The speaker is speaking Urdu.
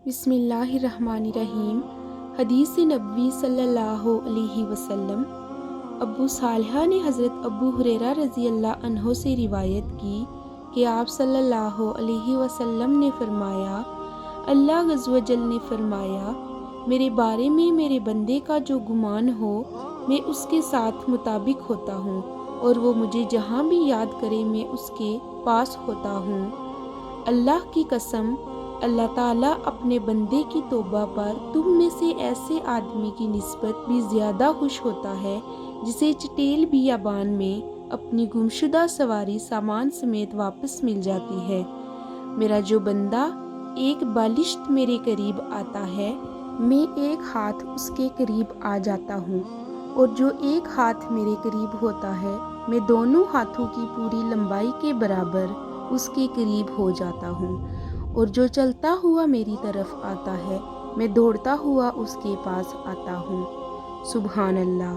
بسم اللہ الرحمن الرحیم۔ حدیث نبوی صلی اللہ علیہ وسلم۔ ابو صالحہ نے حضرت ابو ہریرہ رضی اللہ عنہ سے روایت کی کہ آپ صلی اللہ علیہ وسلم نے فرمایا، اللہ عز و جل نے فرمایا، میرے بارے میں میرے بندے کا جو گمان ہو میں اس کے ساتھ مطابق ہوتا ہوں، اور وہ مجھے جہاں بھی یاد کرے میں اس کے پاس ہوتا ہوں۔ اللہ کی قسم، اللہ تعالیٰ اپنے بندے کی توبہ پر تم میں سے ایسے آدمی کی نسبت بھی زیادہ خوش ہوتا ہے جسے چٹیل بیابان میں اپنی گمشدہ سواری سامان سمیت واپس مل جاتی ہے۔ میرا جو بندہ ایک بالشت میرے قریب آتا ہے میں ایک ہاتھ اس کے قریب آ جاتا ہوں، اور جو ایک ہاتھ میرے قریب ہوتا ہے میں دونوں ہاتھوں کی پوری لمبائی کے برابر اس کے قریب ہو جاتا ہوں، اور جو چلتا ہوا میری طرف آتا ہے میں دوڑتا ہوا اس کے پاس آتا ہوں۔ سبحان اللہ۔